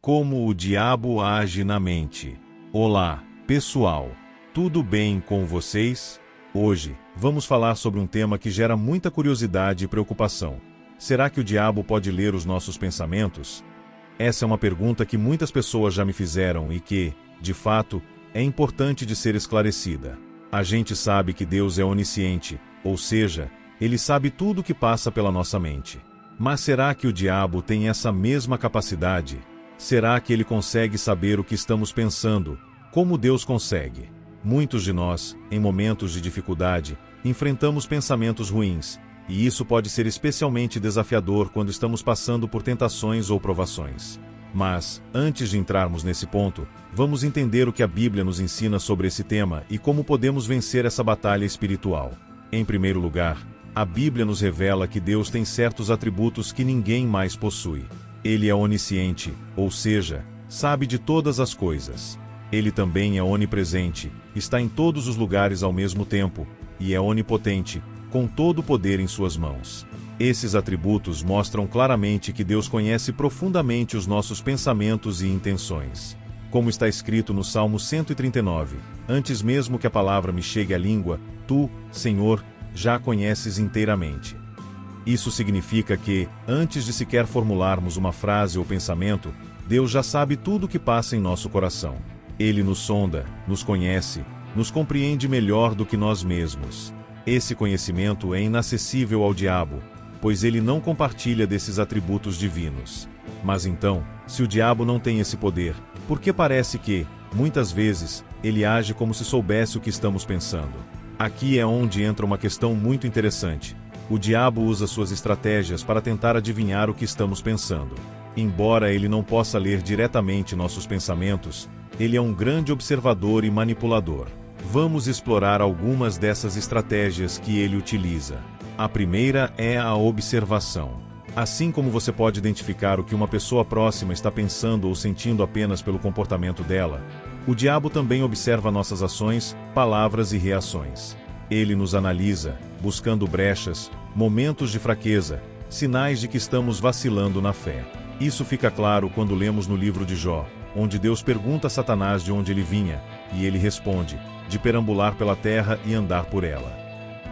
Como o diabo age na mente. Olá, pessoal! Tudo bem com vocês? Hoje, vamos falar sobre um tema que gera muita curiosidade e preocupação. Será que o diabo pode ler os nossos pensamentos? Essa é uma pergunta que muitas pessoas já me fizeram e que, de fato, é importante de ser esclarecida. A gente sabe que Deus é onisciente, ou seja, Ele sabe tudo o que passa pela nossa mente. Mas será que o diabo tem essa mesma capacidade? Será que ele consegue saber o que estamos pensando, como Deus consegue? Muitos de nós, em momentos de dificuldade, enfrentamos pensamentos ruins, e isso pode ser especialmente desafiador quando estamos passando por tentações ou provações. Mas, antes de entrarmos nesse ponto, vamos entender o que a Bíblia nos ensina sobre esse tema e como podemos vencer essa batalha espiritual. Em primeiro lugar, a Bíblia nos revela que Deus tem certos atributos que ninguém mais possui. Ele é onisciente, ou seja, sabe de todas as coisas. Ele também é onipresente, está em todos os lugares ao mesmo tempo, e é onipotente, com todo o poder em suas mãos. Esses atributos mostram claramente que Deus conhece profundamente os nossos pensamentos e intenções. Como está escrito no Salmo 139, antes mesmo que a palavra me chegue à língua, tu, Senhor, já a conheces inteiramente. Isso significa que, antes de sequer formularmos uma frase ou pensamento, Deus já sabe tudo o que passa em nosso coração. Ele nos sonda, nos conhece, nos compreende melhor do que nós mesmos. Esse conhecimento é inacessível ao diabo, pois ele não compartilha desses atributos divinos. Mas então, se o diabo não tem esse poder, por que parece que, muitas vezes, ele age como se soubesse o que estamos pensando? Aqui é onde entra uma questão muito interessante. O diabo usa suas estratégias para tentar adivinhar o que estamos pensando. Embora ele não possa ler diretamente nossos pensamentos, ele é um grande observador e manipulador. Vamos explorar algumas dessas estratégias que ele utiliza. A primeira é a observação. Assim como você pode identificar o que uma pessoa próxima está pensando ou sentindo apenas pelo comportamento dela, o diabo também observa nossas ações, palavras e reações. Ele nos analisa, buscando brechas, momentos de fraqueza, sinais de que estamos vacilando na fé. Isso fica claro quando lemos no livro de Jó, onde Deus pergunta a Satanás de onde ele vinha, e ele responde, de perambular pela terra e andar por ela.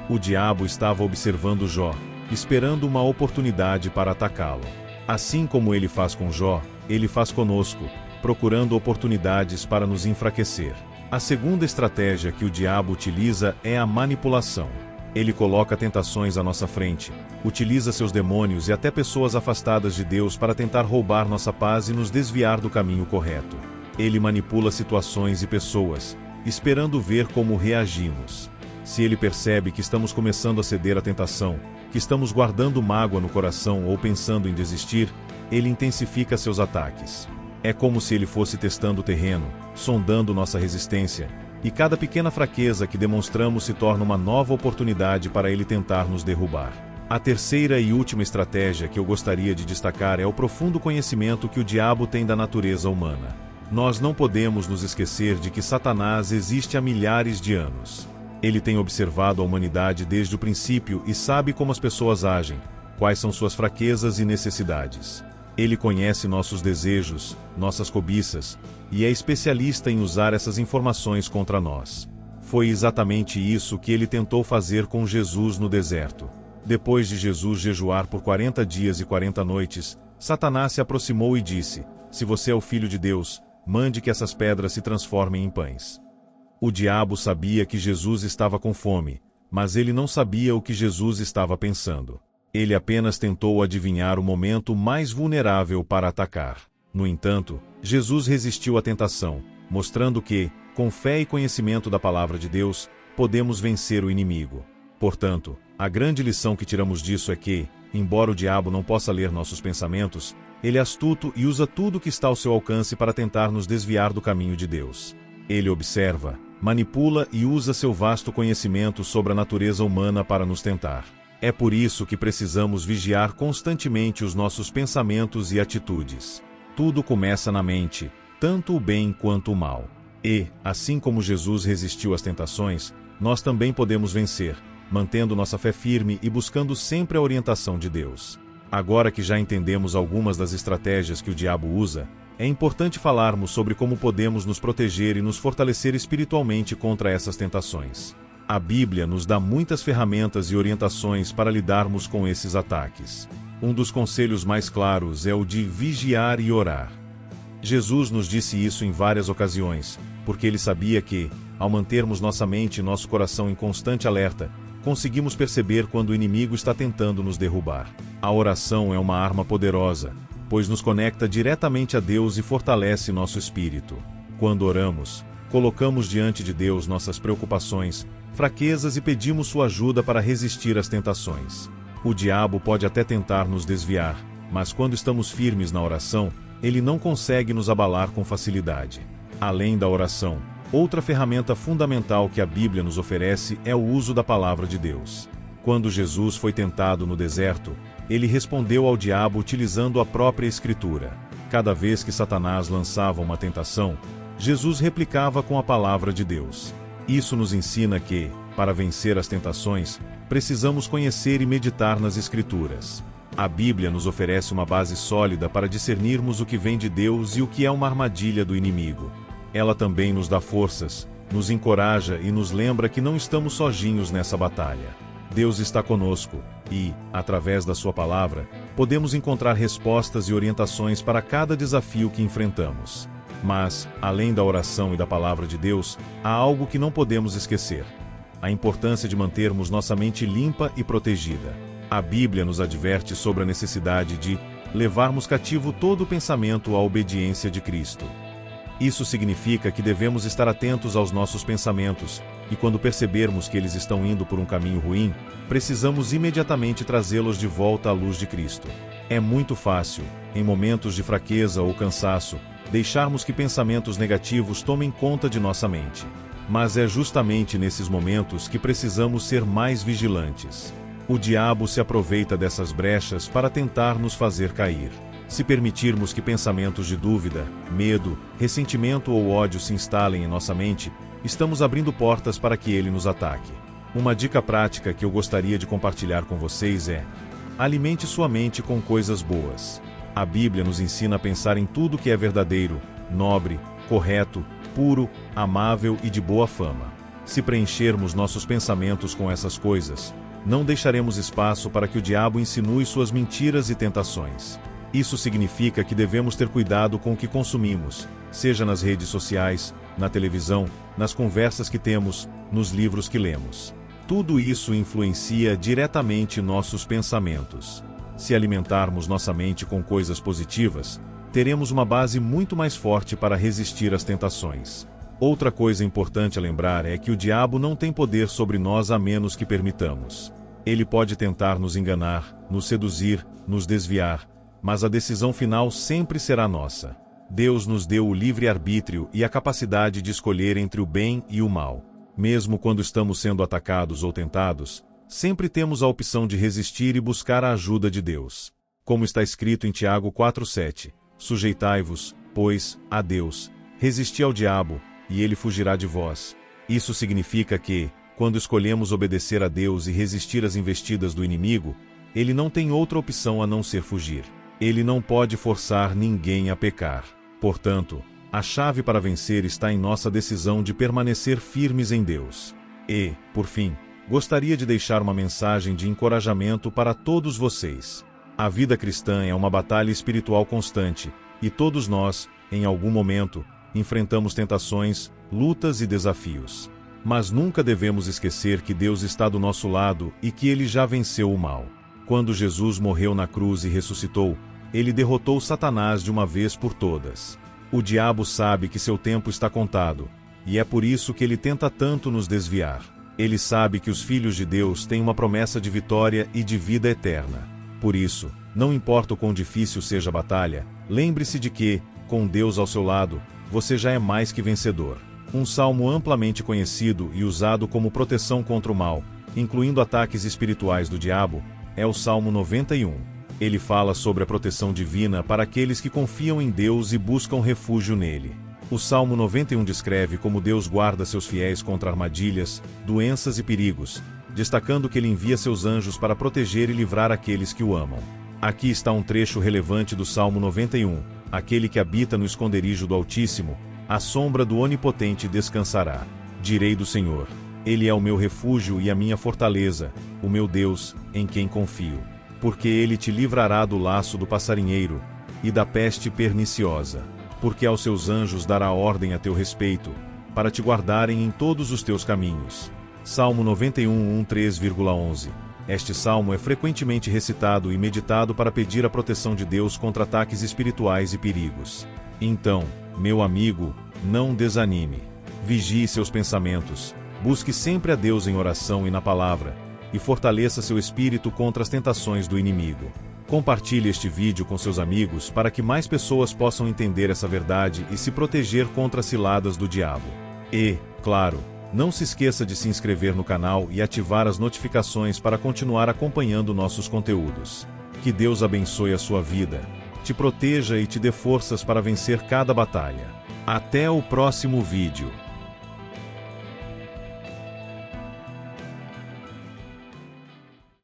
O diabo estava observando Jó, esperando uma oportunidade para atacá-lo. Assim como ele faz com Jó, ele faz conosco, procurando oportunidades para nos enfraquecer. A segunda estratégia que o diabo utiliza é a manipulação. Ele coloca tentações à nossa frente, utiliza seus demônios e até pessoas afastadas de Deus para tentar roubar nossa paz e nos desviar do caminho correto. Ele manipula situações e pessoas, esperando ver como reagimos. Se ele percebe que estamos começando a ceder à tentação, que estamos guardando mágoa no coração ou pensando em desistir, ele intensifica seus ataques. É como se ele fosse testando o terreno, sondando nossa resistência, e cada pequena fraqueza que demonstramos se torna uma nova oportunidade para ele tentar nos derrubar. A terceira e última estratégia que eu gostaria de destacar é o profundo conhecimento que o diabo tem da natureza humana. Nós não podemos nos esquecer de que Satanás existe há milhares de anos. Ele tem observado a humanidade desde o princípio e sabe como as pessoas agem, quais são suas fraquezas e necessidades. Ele conhece nossos desejos, nossas cobiças, e é especialista em usar essas informações contra nós. Foi exatamente isso que ele tentou fazer com Jesus no deserto. Depois de Jesus jejuar por 40 dias e 40 noites, Satanás se aproximou e disse, se você é o Filho de Deus, mande que essas pedras se transformem em pães. O diabo sabia que Jesus estava com fome, mas ele não sabia o que Jesus estava pensando. Ele apenas tentou adivinhar o momento mais vulnerável para atacar. No entanto, Jesus resistiu à tentação, mostrando que, com fé e conhecimento da palavra de Deus, podemos vencer o inimigo. Portanto, a grande lição que tiramos disso é que, embora o diabo não possa ler nossos pensamentos, ele é astuto e usa tudo que está ao seu alcance para tentar nos desviar do caminho de Deus. Ele observa, manipula e usa seu vasto conhecimento sobre a natureza humana para nos tentar. É por isso que precisamos vigiar constantemente os nossos pensamentos e atitudes. Tudo começa na mente, tanto o bem quanto o mal. E, assim como Jesus resistiu às tentações, nós também podemos vencer, mantendo nossa fé firme e buscando sempre a orientação de Deus. Agora que já entendemos algumas das estratégias que o diabo usa, É importante falarmos sobre como podemos nos proteger e nos fortalecer espiritualmente contra essas tentações. A Bíblia nos dá muitas ferramentas e orientações para lidarmos com esses ataques. Um dos conselhos mais claros é o de vigiar e orar. Jesus nos disse isso em várias ocasiões, porque ele sabia que, ao mantermos nossa mente e nosso coração em constante alerta, conseguimos perceber quando o inimigo está tentando nos derrubar. A oração é uma arma poderosa, pois nos conecta diretamente a Deus e fortalece nosso espírito. Quando oramos, colocamos diante de Deus nossas preocupações, fraquezas e pedimos sua ajuda para resistir às tentações. O diabo pode até tentar nos desviar, mas quando estamos firmes na oração, ele não consegue nos abalar com facilidade. Além da oração, outra ferramenta fundamental que a Bíblia nos oferece é o uso da palavra de Deus. Quando Jesus foi tentado no deserto, ele respondeu ao diabo utilizando a própria Escritura. Cada vez que Satanás lançava uma tentação, Jesus replicava com a palavra de Deus. Isso nos ensina que, para vencer as tentações, precisamos conhecer e meditar nas Escrituras. A Bíblia nos oferece uma base sólida para discernirmos o que vem de Deus e o que é uma armadilha do inimigo. Ela também nos dá forças, nos encoraja e nos lembra que não estamos sozinhos nessa batalha. Deus está conosco e, através da sua palavra, podemos encontrar respostas e orientações para cada desafio que enfrentamos. Mas, além da oração e da palavra de Deus, há algo que não podemos esquecer: a importância de mantermos nossa mente limpa e protegida. A Bíblia nos adverte sobre a necessidade de levarmos cativo todo o pensamento à obediência de Cristo. Isso significa que devemos estar atentos aos nossos pensamentos, e quando percebermos que eles estão indo por um caminho ruim, precisamos imediatamente trazê-los de volta à luz de Cristo. É muito fácil, em momentos de fraqueza ou cansaço, deixarmos que pensamentos negativos tomem conta de nossa mente. Mas é justamente nesses momentos que precisamos ser mais vigilantes. O diabo se aproveita dessas brechas para tentar nos fazer cair. Se permitirmos que pensamentos de dúvida, medo, ressentimento ou ódio se instalem em nossa mente, estamos abrindo portas para que ele nos ataque. Uma dica prática que eu gostaria de compartilhar com vocês é: alimente sua mente com coisas boas. A Bíblia nos ensina a pensar em tudo que é verdadeiro, nobre, correto, puro, amável e de boa fama. Se preenchermos nossos pensamentos com essas coisas, não deixaremos espaço para que o diabo insinue suas mentiras e tentações. Isso significa que devemos ter cuidado com o que consumimos, seja nas redes sociais, na televisão, nas conversas que temos, nos livros que lemos. Tudo isso influencia diretamente nossos pensamentos. Se alimentarmos nossa mente com coisas positivas, teremos uma base muito mais forte para resistir às tentações. Outra coisa importante a lembrar é que o diabo não tem poder sobre nós a menos que permitamos. Ele pode tentar nos enganar, nos seduzir, nos desviar, mas a decisão final sempre será nossa. Deus nos deu o livre-arbítrio e a capacidade de escolher entre o bem e o mal. Mesmo quando estamos sendo atacados ou tentados, sempre temos a opção de resistir e buscar a ajuda de Deus. Como está escrito em Tiago 4:7, sujeitai-vos, pois, a Deus, resisti ao diabo, e ele fugirá de vós. Isso significa que, quando escolhemos obedecer a Deus e resistir às investidas do inimigo, ele não tem outra opção a não ser fugir. Ele não pode forçar ninguém a pecar. Portanto, a chave para vencer está em nossa decisão de permanecer firmes em Deus. E, por fim, gostaria de deixar uma mensagem de encorajamento para todos vocês. A vida cristã é uma batalha espiritual constante, e todos nós, em algum momento, enfrentamos tentações, lutas e desafios. Mas nunca devemos esquecer que Deus está do nosso lado e que Ele já venceu o mal. Quando Jesus morreu na cruz e ressuscitou, Ele derrotou Satanás de uma vez por todas. O diabo sabe que seu tempo está contado, e é por isso que ele tenta tanto nos desviar. Ele sabe que os filhos de Deus têm uma promessa de vitória e de vida eterna. Por isso, não importa o quão difícil seja a batalha, lembre-se de que, com Deus ao seu lado, você já é mais que vencedor. Um salmo amplamente conhecido e usado como proteção contra o mal, incluindo ataques espirituais do diabo, é o Salmo 91. Ele fala sobre a proteção divina para aqueles que confiam em Deus e buscam refúgio nele. O Salmo 91 descreve como Deus guarda seus fiéis contra armadilhas, doenças e perigos, destacando que ele envia seus anjos para proteger e livrar aqueles que o amam. Aqui está um trecho relevante do Salmo 91, Aquele que habita no esconderijo do Altíssimo, à sombra do Onipotente descansará. Direi do Senhor: Ele é o meu refúgio e a minha fortaleza, o meu Deus, em quem confio. Porque Ele te livrará do laço do passarinheiro e da peste perniciosa. Porque aos seus anjos dará ordem a teu respeito, para te guardarem em todos os teus caminhos. Salmo 91, 3,11. Este salmo é frequentemente recitado e meditado para pedir a proteção de Deus contra ataques espirituais e perigos. Então, meu amigo, não desanime. Vigie seus pensamentos, busque sempre a Deus em oração e na palavra, e fortaleça seu espírito contra as tentações do inimigo. Compartilhe este vídeo com seus amigos para que mais pessoas possam entender essa verdade e se proteger contra as ciladas do diabo. E, claro, não se esqueça de se inscrever no canal e ativar as notificações para continuar acompanhando nossos conteúdos. Que Deus abençoe a sua vida, te proteja e te dê forças para vencer cada batalha. Até o próximo vídeo.